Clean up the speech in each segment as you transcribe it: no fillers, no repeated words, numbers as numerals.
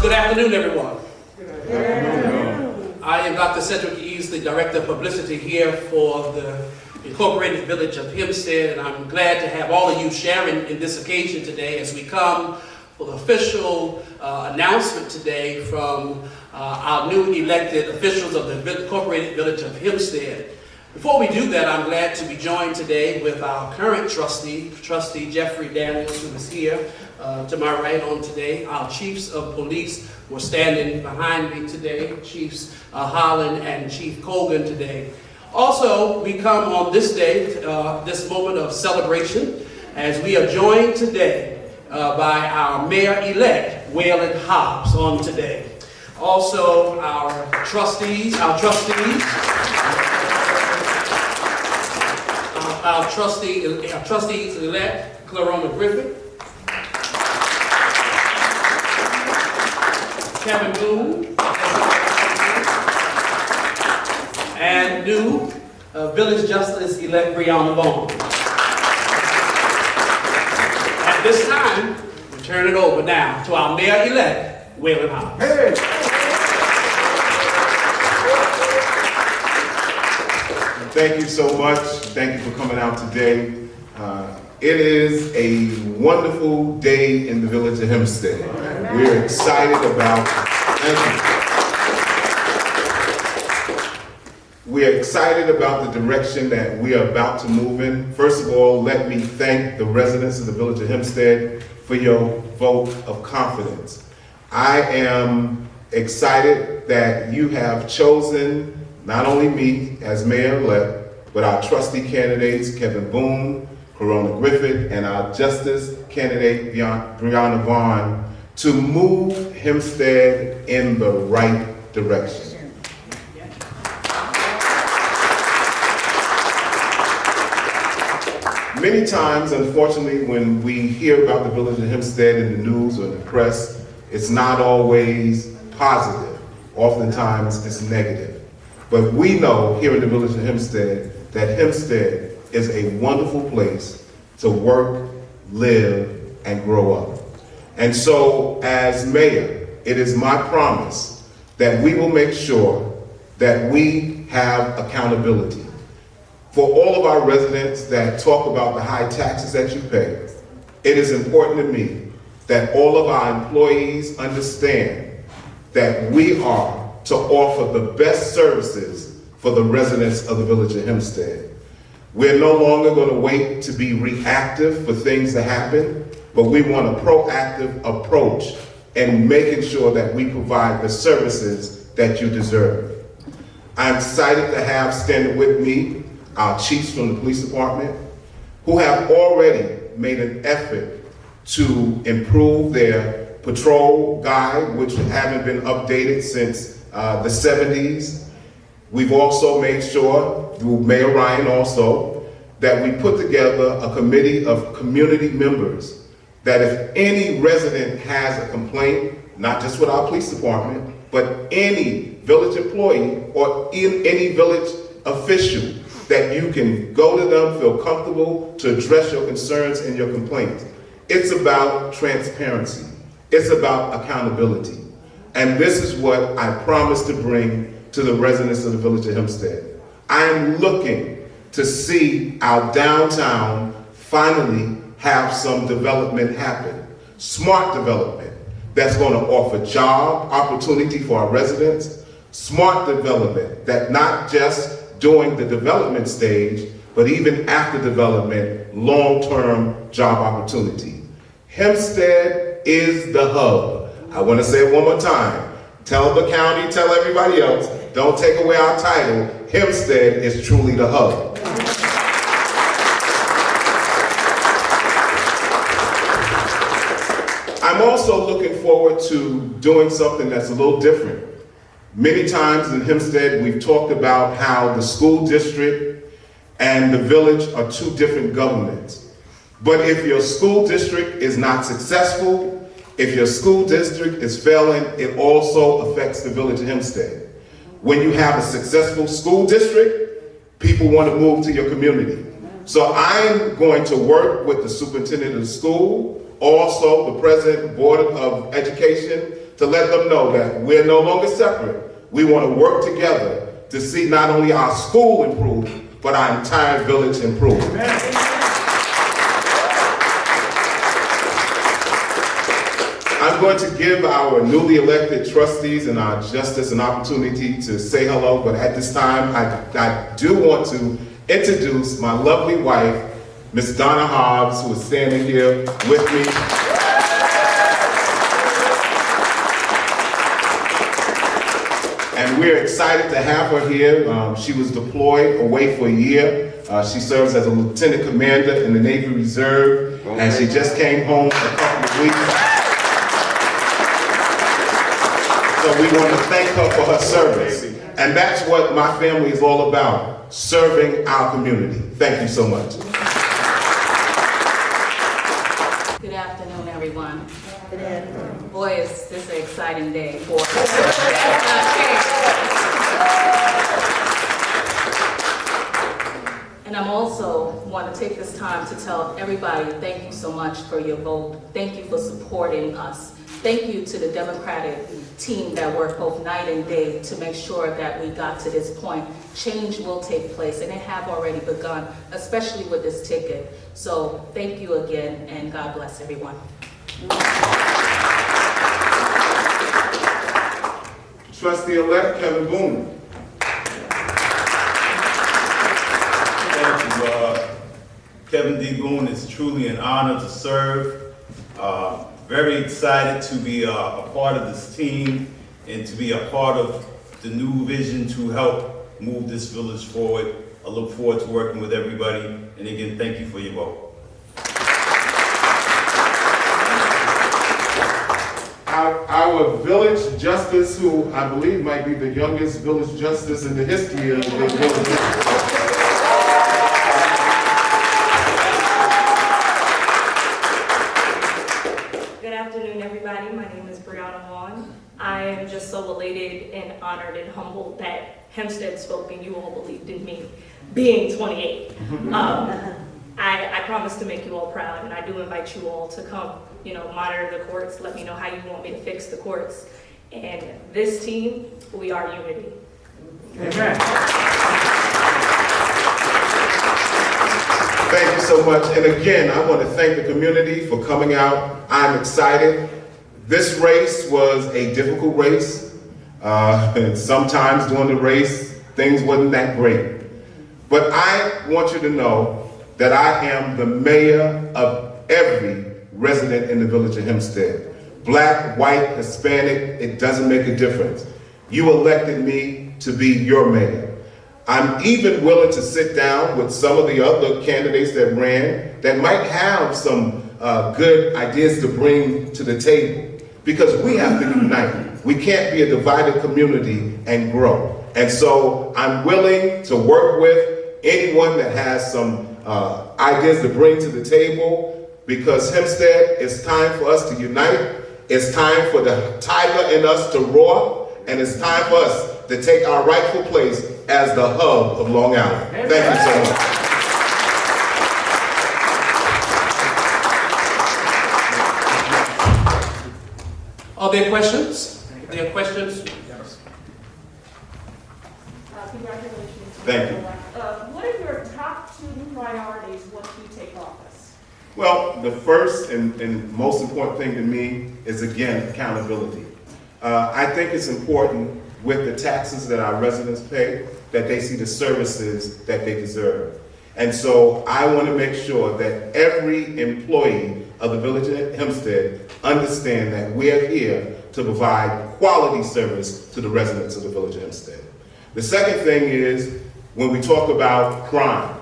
Good afternoon, everyone. Good afternoon. I am Dr. Cedric EASLEY, Director of Publicity here for the Incorporated Village of Hempstead, and I'm glad to have all of you sharing in this occasion today as we come for the official announcement today from our new elected officials of the Incorporated Village of Hempstead. Before we do that, I'm glad to be joined today with our current trustee, Trustee Jeffrey Daniels, who is here to my right on today. Our chiefs of police were standing behind me today, Chiefs Holland and Chief Colgan today. Also, we come on this day, this moment of celebration, as we are joined today by our Mayor-elect, Waylon Hobbs, on today. Also, our trustees, our trustees-elect, CLARIONA GRIFFITH, Kevin Boone, and new Village Justice-elect BRIANNA. At this time, we turn it over now to our Mayor-elect, Waylon Hobbs. Hey. Thank you so much. Thank you for coming out today. It is a wonderful day in the village of Hempstead. We're excited about, we're excited about the direction that we are about to move in. First of all, let me thank the residents of the village of Hempstead for your vote of confidence. I am excited that you have chosen not only me as mayor-elect, but our trustee candidates, Kevin Boone, CLARIONA GRIFFITH, and our justice candidate, BRIANNA, to move Hempstead in the right direction. Many times, unfortunately, when we hear about the village of Hempstead in the news or in the press, it's not always positive. Oftentimes, it's negative. But we know here in the village of Hempstead that Hempstead is a wonderful place to work, live, and grow up. And so, as mayor, it is my promise that we will make sure that we have accountability. For all of our residents that talk about the high taxes that you pay, it is important to me that all of our employees understand that we are to offer the best services for the residents of the village of Hempstead. We're no longer going to wait to be reactive for things to happen, but we want a proactive approach in making sure that we provide the services that you deserve. I'm excited to have standing with me our chiefs from the police department who have already made an effort to improve their patrol guide, which haven't been updated since the 70s. We've also made sure, through Mayor Ryan also, that we put together a committee of community members that if any resident has a complaint, not just with our police department, but any village employee or any village official, that you can go to them, feel comfortable to address your concerns and your complaints. It's about transparency. It's about accountability. And this is what I promise to bring to the residents of the village of Hempstead. I am looking to see our downtown finally have some development happen. Smart development that's going to offer job opportunity for our residents. Smart development that not just during the development stage, but even after development, long-term job opportunity. Hempstead is the hub. I want to say it one more time. Tell the county, tell everybody else, don't take away our title. Hempstead is truly the hub. I'm also looking forward to doing something that's a little different. Many times in Hempstead, we've talked about how the school district and the village are two different governments. But if your school district is not successful, if your school district is failing, it also affects the village of Hempstead. When you have a successful school district, people want to move to your community. So I'm going to work with the superintendent of the school, also the president, board of education, to let them know that we're no longer separate. We want to work together to see not only our school improve, but our entire village improve. I'm going to give our newly elected trustees and our justice an opportunity to say hello, but at this time, I do want to introduce my lovely wife, Miss Donna Hobbs, who is standing here with me. And we're excited to have her here. She was deployed away for a year. She serves as a lieutenant commander in the Navy Reserve, and she just came home for a couple of weeks. So we want to thank her for her service. And that's what my family is all about, serving our community. Thank you so much. Good afternoon, everyone. Good afternoon. Boy, is this an exciting day for And I'm also want to take this time to tell everybody thank you so much for your vote. Thank you for supporting us. Thank you to the Democratic team that worked both night and day to make sure that we got to this point. Change will take place, and it have already begun, especially with this ticket. So thank you again, and God bless everyone. Trustee-elect Kevin Boone. Thank you, Kevin D. Boone. It's truly an honor to serve. Very excited to be a part of this team and to be a part of the new vision to help move this village forward. I look forward to working with everybody. And again, thank you for your vote. Our village justice, who I believe might be the youngest village justice in the history of the village. My name is BRIANNA. I am just so elated and honored and humbled that Hempstead spoke and you all believed in me, being 28. I promise to make you all proud, and I do invite you all to come, monitor the courts, let me know how you want me to fix the courts. And this team, we are unity. Amen. Thank you so much. And again, I want to thank the community for coming out. I'm excited. This race was a difficult race. And sometimes during the race, things wasn't that great. But I want you to know that I am the mayor of every resident in the village of Hempstead. Black, white, Hispanic, it doesn't make a difference. You elected me to be your mayor. I'm even willing to sit down with some of the other candidates that ran that might have some good ideas to bring to the table. Because we have to unite. We can't be a divided community and grow. And so I'm willing to work with anyone that has some ideas to bring to the table, because Hempstead, it's time for us to unite. It's time for the tiger in us to roar. And it's time for us to take our rightful place as the hub of Long Island. Thank you so much. Are there questions? Are there questions? Congratulations. Thank you. What are your top 2 priorities once you take office? Well, the first and most important thing to me is, again, accountability. I think it's important with the taxes that our residents pay that they see the services that they deserve. And so I want to make sure that every employee of the village of Hempstead understand that we're here to provide quality service to the residents of the village of Hempstead. The second thing is, when we talk about crime,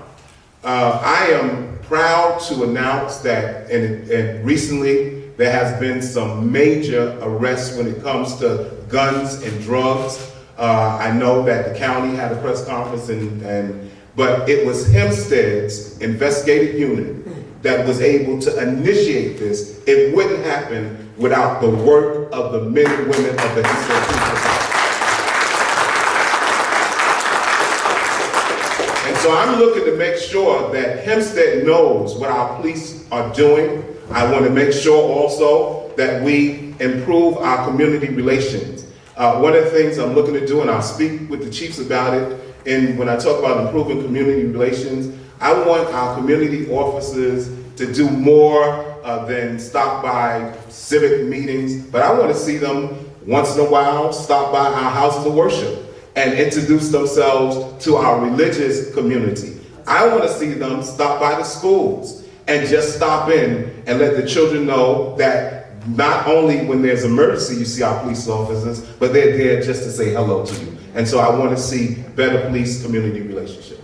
I am proud to announce that and recently there has been some major arrests when it comes to guns and drugs. I know that the county had a press conference, but it was Hempstead's investigative unit that was able to initiate this. It wouldn't happen without the work of the men and women of the Hempstead Police Department. And so I'm looking to make sure that Hempstead knows what our police are doing. I want to make sure also that we improve our community relations. One of the things I'm looking to do, and I'll speak with the chiefs about it, and when I talk about improving community relations, I want our community officers to do more than stop by civic meetings, but I want to see them once in a while stop by our houses of worship and introduce themselves to our religious community. I want to see them stop by the schools and just stop in and let the children know that not only when there's emergency you see our police officers, but they're there just to say hello to you. And so I want to see better police-community relationships.